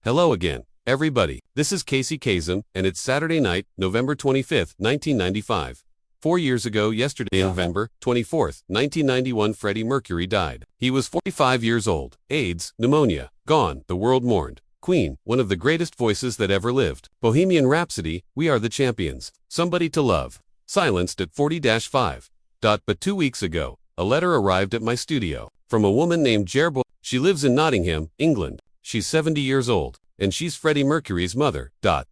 Hello again, everybody. This is Casey Kasem, and it's Saturday night, November 25th, 1995. 4 years ago yesterday, November 24th, 1991, Freddie Mercury died. He was 45 years old. AIDS, pneumonia, gone, the world mourned. Queen, one of the greatest voices that ever lived. Bohemian Rhapsody, We Are the Champions. Somebody to Love. Silenced at 40-5. But 2 weeks ago, a letter arrived at my studio from a woman named Jer Bulsara. She lives in Nottingham, England. She's 70 years old, and she's Freddie Mercury's mother.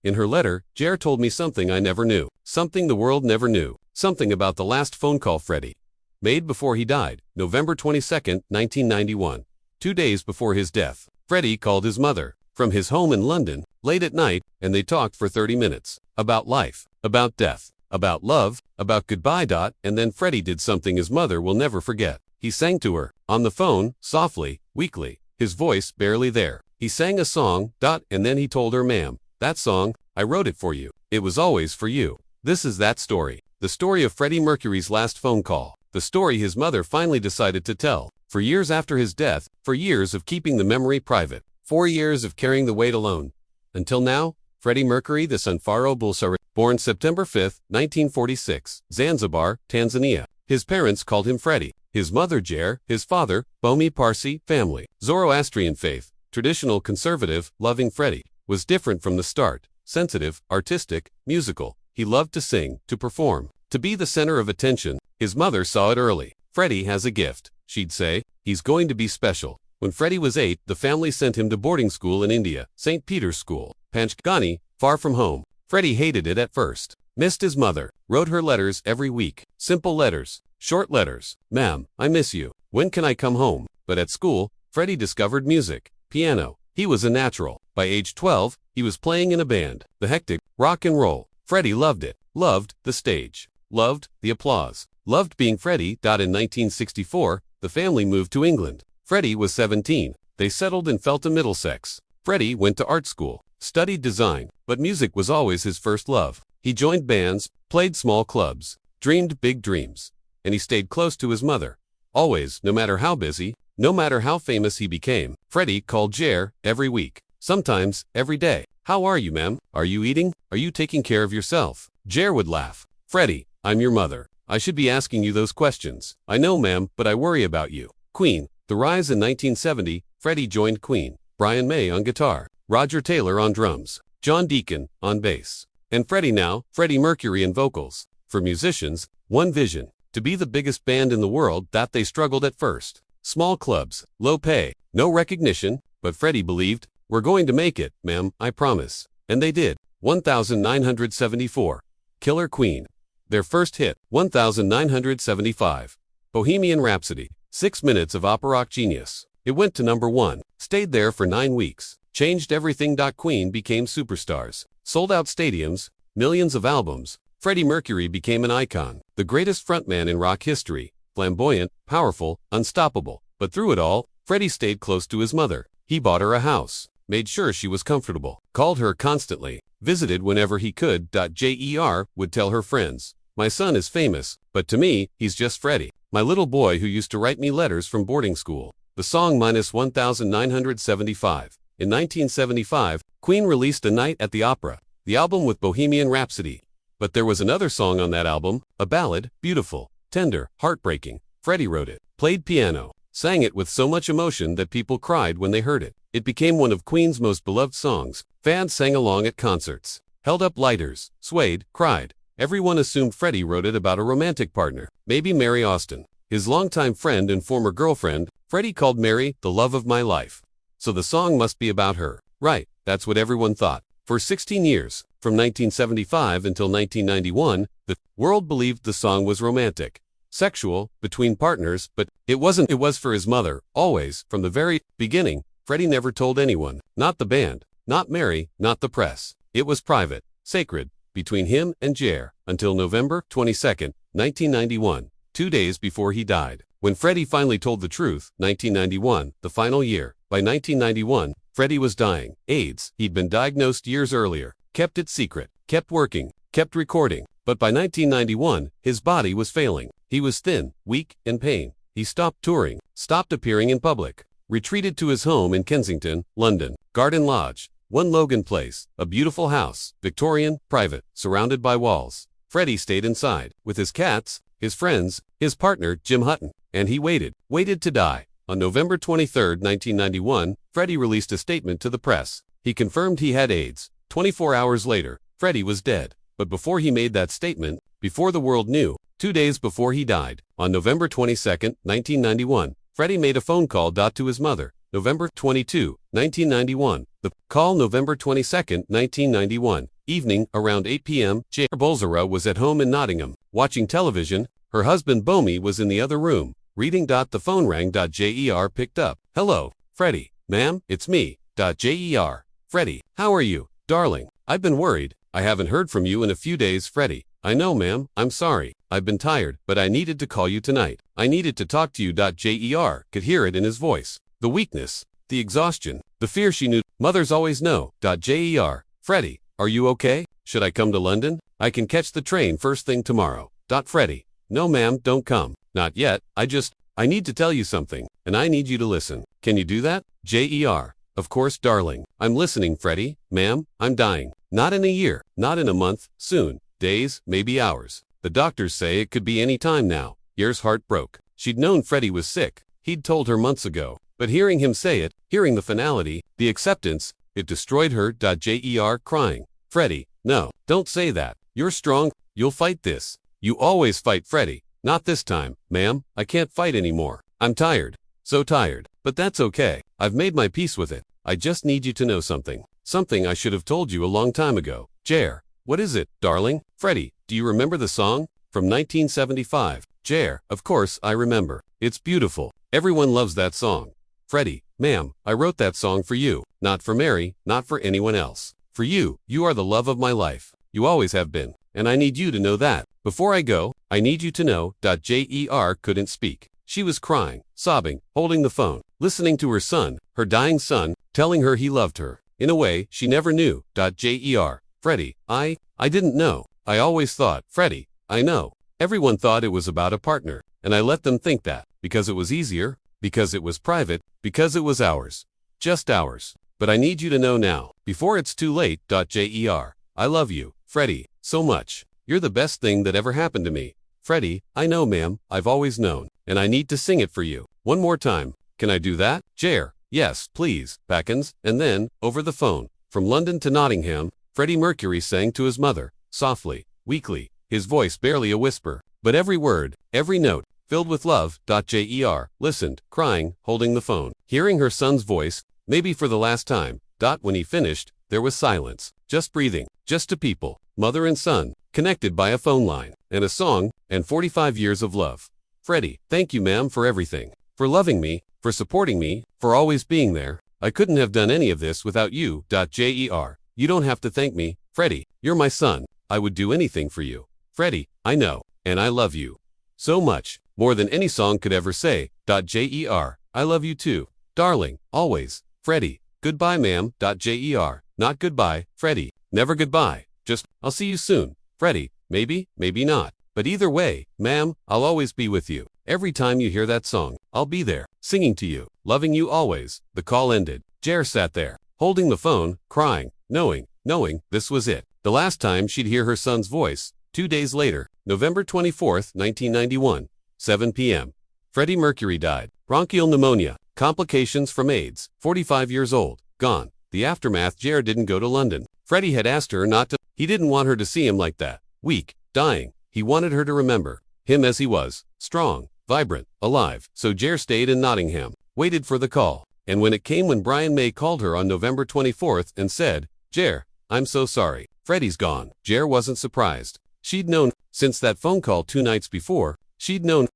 In her letter, Jer told me something I never knew, something the world never knew, something about the last phone call Freddie made before he died, November 22nd, 1991. 2 days before his death, Freddie called his mother from his home in London, late at night, and they talked for 30 minutes. About life, about death, about love, about goodbye. And then Freddie did something his mother will never forget. He sang to her, on the phone, softly, weakly, his voice barely there. He sang a song, and then he told her, "Ma'am, that song, I wrote it for you. It was always for you." This is that story. The story of Freddie Mercury's last phone call. The story his mother finally decided to tell. For years after his death, for years of keeping the memory private, 4 years of carrying the weight alone. Until now, Freddie Mercury, the son Jer Bulsara, born September 5, 1946, Zanzibar, Tanzania. His parents called him Freddie. His mother Jer, his father, Bomi Parsi, family. Zoroastrian faith, traditional, conservative, loving. Freddie was different from the start. Sensitive, artistic, musical. He loved to sing, to perform, to be the center of attention. His mother saw it early. Freddie has a gift, she'd say. He's going to be special. When Freddie was 8, the family sent him to boarding school in India, St. Peter's School, Panchgani, far from home. Freddie hated it at first. Missed his mother. Wrote her letters every week. Simple letters. Short letters. "Ma'am, I miss you. When can I come home?" But at school, Freddie discovered music. Piano. He was a natural. By age 12, he was playing in a band. The hectic, rock and roll. Freddie loved it. Loved the stage. Loved the applause. Loved being Freddie. In 1964, the family moved to England. Freddie was 17. They settled in Feltham, Middlesex. Freddie went to art school, studied design, but music was always his first love. He joined bands, played small clubs, dreamed big dreams, and he stayed close to his mother. Always, no matter how busy, no matter how famous he became. Freddie called Jer every week, sometimes every day. "How are you, ma'am? Are you eating? Are you taking care of yourself?" Jer would laugh. "Freddie, I'm your mother. I should be asking you those questions. I know, ma'am, but I worry about you." Queen. The rise in 1970, Freddie joined Queen. Brian May on guitar, Roger Taylor on drums, John Deacon on bass. And Freddie now, Freddie Mercury in vocals. For musicians, one vision, to be the biggest band in the world. That they struggled at first. Small clubs, low pay, no recognition, but Freddie believed, "We're going to make it, ma'am, I promise." And they did. 1974. Killer Queen. Their first hit, 1975. Bohemian Rhapsody. 6 minutes of opera rock genius. It went to number 1, stayed there for 9 weeks, changed everything. Queen became superstars, sold out stadiums, millions of albums. Freddie Mercury became an icon, the greatest frontman in rock history, flamboyant, powerful, unstoppable. But through it all, Freddie stayed close to his mother. He bought her a house, made sure she was comfortable, called her constantly, visited whenever he could. Jer would tell her friends, "My son is famous, but to me, he's just Freddie, my little boy who used to write me letters from boarding school." The song -1975. In 1975, Queen released A Night at the Opera, the album with Bohemian Rhapsody. But there was another song on that album, a ballad, beautiful, tender, heartbreaking. Freddie wrote it, played piano, sang it with so much emotion that people cried when they heard it. It became one of Queen's most beloved songs. Fans sang along at concerts, held up lighters, swayed, cried. Everyone assumed Freddie wrote it about a romantic partner, maybe Mary Austin, his longtime friend and former girlfriend. Freddie called Mary the love of my life. So the song must be about her. Right, that's what everyone thought. For 16 years, from 1975 until 1991, the world believed the song was romantic, sexual, between partners, but it wasn't. It was for his mother, always, from the very beginning. Freddie never told anyone, not the band, not Mary, not the press. It was private, sacred, between him and Jer, until November 22, 1991, 2 days before he died. When Freddie finally told the truth, 1991, the final year. By 1991, Freddie was dying. AIDS. He'd been diagnosed years earlier, kept it secret, kept working, kept recording. But by 1991, his body was failing. He was thin, weak, in pain. He stopped touring, stopped appearing in public, retreated to his home in Kensington, London, Garden Lodge, 1 Logan Place, a beautiful house, Victorian, private, surrounded by walls. Freddie stayed inside, with his cats, his friends, his partner, Jim Hutton, and he waited to die. On November 23, 1991, Freddie released a statement to the press. He confirmed he had AIDS. 24 hours later, Freddie was dead. But before he made that statement, before the world knew, 2 days before he died, on November 22, 1991, Freddie made a phone call to his mother. November 22, 1991. The call November 22, 1991. Evening, around 8 p.m., Jer Bulsara was at home in Nottingham, watching television. Her husband Bomi was in the other room, reading. The phone rang. Jer picked up. Hello, Freddie. Ma'am, it's me. Jer. Freddie, how are you, darling? I've been worried. I haven't heard from you in a few days, Freddie. I know, ma'am. I'm sorry. I've been tired, but I needed to call you tonight. I needed to talk to you. Jer could hear it in his voice. The weakness, the exhaustion, the fear she knew. Mothers always know. Jer. Freddie, are you okay? Should I come to London? I can catch the train first thing tomorrow. Freddie, no ma'am, don't come. Not yet. I need to tell you something, and I need you to listen. Can you do that? Jer. Of course, darling. I'm listening, Freddie. Ma'am, I'm dying. Not in a year, not in a month, soon. Days, maybe hours. The doctors say it could be any time now. Jer's heart broke. She'd known Freddie was sick. He'd told her months ago. But hearing him say it, hearing the finality, the acceptance, it destroyed her. Jer crying. Freddie, no, don't say that. You're strong. You'll fight this. You always fight, Freddie. Not this time, ma'am. I can't fight anymore. I'm tired. So tired. But that's okay. I've made my peace with it. I just need you to know something. Something I should have told you a long time ago. Jer. What is it, darling? Freddie, do you remember the song? From 1975. Jer. Of course, I remember. It's beautiful. Everyone loves that song. Freddie, ma'am, I wrote that song for you. Not for Mary, not for anyone else. For you. You are the love of my life. You always have been. And I need you to know that. Before I go, I need you to know. Jer couldn't speak. She was crying, sobbing, holding the phone, listening to her son, her dying son, telling her he loved her. In a way, she never knew. Jer. Freddie, I didn't know. I always thought, Freddie, I know. Everyone thought it was about a partner, and I let them think that, because it was easier, because it was private, because it was ours. Just ours. But I need you to know now, before it's too late. Jer. I love you, Freddie, so much. You're the best thing that ever happened to me. Freddie, I know, ma'am, I've always known, and I need to sing it for you. One more time. Can I do that? Jer. Yes, please. Backens, and then, over the phone, from London to Nottingham, Freddie Mercury sang to his mother, softly, weakly, his voice barely a whisper, but every word, every note, filled with love. Jer listened, crying, holding the phone, hearing her son's voice, maybe for the last time. When he finished, there was silence, just breathing, just two people, mother and son, connected by a phone line, and a song, and 45 years of love. Freddie, thank you, ma'am, for everything, for loving me, for supporting me, for always being there. I couldn't have done any of this without you. Jer. You don't have to thank me, Freddie. You're my son. I would do anything for you. Freddie, I know, and I love you. So much, more than any song could ever say. Jer. I love you too, darling, always. Freddie, goodbye, ma'am. Jer. Not goodbye, Freddie. Never goodbye. Just, I'll see you soon. Freddie, maybe, maybe not. But either way, ma'am, I'll always be with you. Every time you hear that song, I'll be there, singing to you, loving you always. The call ended. Jer sat there, holding the phone, crying, knowing this was it. The last time she'd hear her son's voice. 2 days later, November 24, 1991, 7 p.m. Freddie Mercury died. Bronchial pneumonia, complications from AIDS, 45 years old, gone. The aftermath. Jer didn't go to London. Freddie had asked her not to. He didn't want her to see him like that, weak, dying. He wanted her to remember him as he was, strong, vibrant, alive. So Jer stayed in Nottingham, waited for the call. And when it came, when Brian May called her on November 24th and said, Jer, I'm so sorry. Freddie's gone. Jer wasn't surprised. She'd known, since that phone call 2 nights before, she'd known.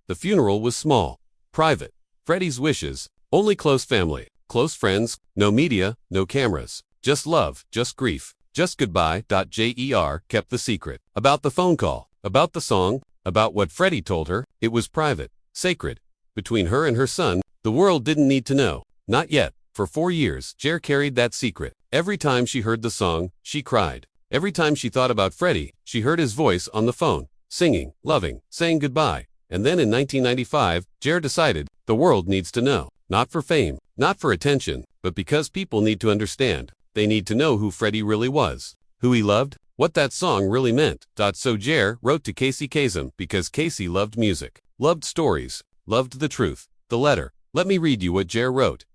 The funeral was small, private. Freddie's wishes, only close family, close friends, no media, no cameras. Just love, just grief, just goodbye. Jer kept the secret. About the phone call, about the song, about what Freddie told her. It was private, sacred. Between her and her son, the world didn't need to know. Not yet. For 4 years, Jer carried that secret. Every time she heard the song, she cried. Every time she thought about Freddie, she heard his voice on the phone, singing, loving, saying goodbye. And then in 1995, Jer decided, the world needs to know. Not for fame, not for attention, but because people need to understand. They need to know who Freddie really was, who he loved, what that song really meant. So Jer wrote to Casey Kasem because Casey loved music, loved stories, loved the truth. The letter. Let me read you what Jer wrote.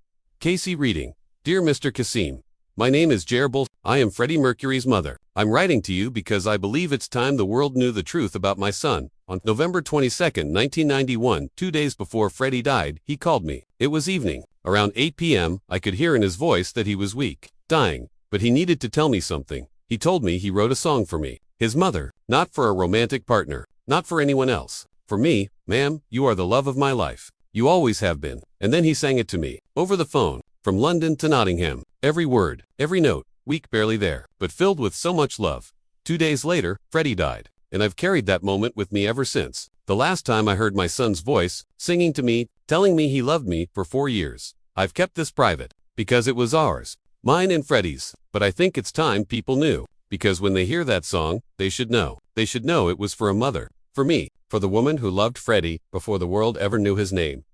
Casey reading. Dear Mr. Kasem, my name is Jer Bulsara. I am Freddie Mercury's mother. I'm writing to you because I believe it's time the world knew the truth about my son. On November 22, 1991, 2 days before Freddie died, he called me. It was evening. Around 8 p.m., I could hear in his voice that he was weak, dying, but he needed to tell me something. He told me he wrote a song for me, his mother, not for a romantic partner, not for anyone else. For me, ma'am, you are the love of my life. You always have been. And then he sang it to me, over the phone, from London to Nottingham. Every word, every note, weak barely there, but filled with so much love. 2 days later, Freddie died, and I've carried that moment with me ever since. The last time I heard my son's voice, singing to me, telling me he loved me for 4 years. I've kept this private, because it was ours, mine and Freddie's, but I think it's time people knew, because when they hear that song, they should know. They should know it was for a mother, for me, for the woman who loved Freddie before the world ever knew his name.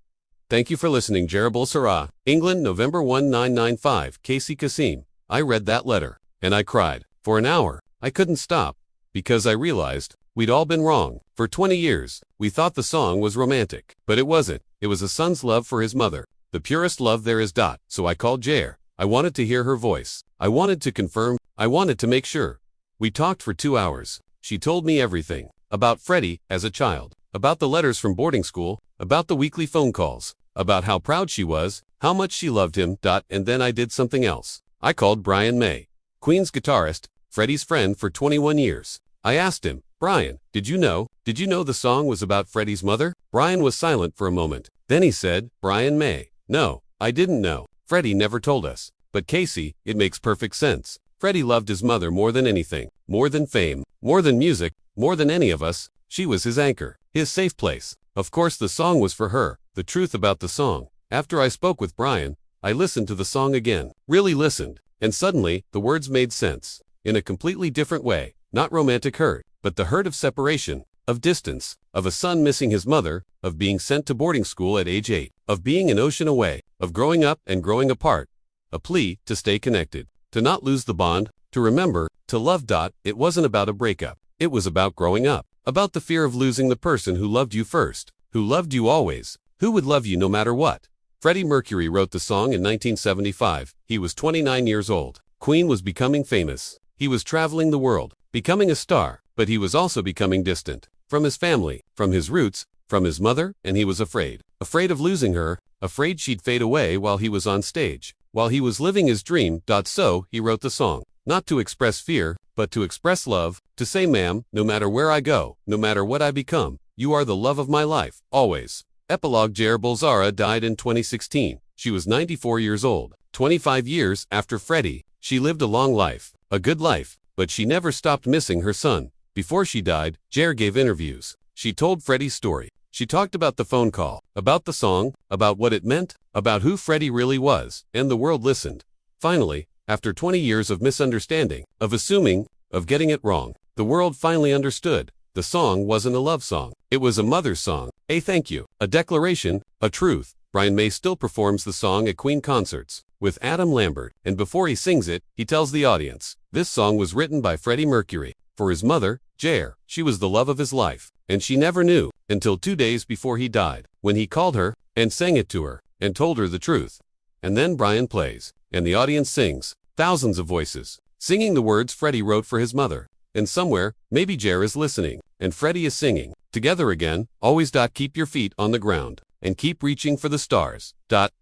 Thank you for listening. Jer Bulsara, England, November 1995. Casey Kasem. I read that letter, and I cried. For an hour, I couldn't stop, because I realized we'd all been wrong. For 20 years, we thought the song was romantic, but it wasn't. It was a son's love for his mother, the purest love there is. So I called Jer. I wanted to hear her voice. I wanted to confirm. I wanted to make sure. We talked for 2 hours. She told me everything. About Freddie as a child. About the letters from boarding school. About the weekly phone calls. About how proud she was. How much she loved him. And then I did something else. I called Brian May, Queen's guitarist, Freddie's friend for 21 years. I asked him, Brian, did you know the song was about Freddie's mother? Brian was silent for a moment. Then he said, Brian May, no, I didn't know. Freddie never told us. But Casey, it makes perfect sense. Freddie loved his mother more than anything, more than fame, more than music, more than any of us. She was his anchor, his safe place. Of course the song was for her. The truth about the song. After I spoke with Brian, I listened to the song again, really listened, and suddenly, the words made sense, in a completely different way. Not romantic hurt, but the hurt of separation, of distance, of a son missing his mother, of being sent to boarding school at age 8, of being an ocean away, of growing up and growing apart. A plea to stay connected, to not lose the bond, to remember, to love. It wasn't about a breakup. It was about growing up, about the fear of losing the person who loved you first, who loved you always, who would love you no matter what. Freddie Mercury wrote the song in 1975. He was 29 years old. Queen was becoming famous. He was traveling the world, becoming a star, but he was also becoming distant. From his family, from his roots, from his mother, and he was afraid. Afraid of losing her, afraid she'd fade away while he was on stage, while he was living his dream. So he wrote the song, not to express fear, but to express love, to say, ma'am, no matter where I go, no matter what I become, you are the love of my life, always. Epilogue. Jer Bulsara died in 2016. She was 94 years old. 25 years after Freddie, she lived a long life, a good life, but she never stopped missing her son. Before she died, Jer gave interviews. She told Freddie's story. She talked about the phone call, about the song, about what it meant, about who Freddie really was, and the world listened. Finally, after 20 years of misunderstanding, of assuming, of getting it wrong, the world finally understood. The song wasn't a love song. It was a mother's song, a thank you, a declaration, a truth. Brian May still performs the song at Queen concerts with Adam Lambert, and before he sings it, he tells the audience, this song was written by Freddie Mercury for his mother, Jer. She was the love of his life, and she never knew until 2 days before he died, when he called her and sang it to her and told her the truth. And then Brian plays, and the audience sings, thousands of voices, singing the words Freddie wrote for his mother. And somewhere, maybe Jer is listening, and Freddie is singing, together again, always. Keep your feet on the ground, and keep reaching for the stars.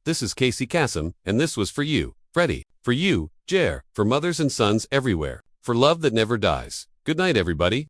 This is Casey Kasem, and this was for you, Freddie, for you, Jer, for mothers and sons everywhere, for love that never dies. Good night, everybody.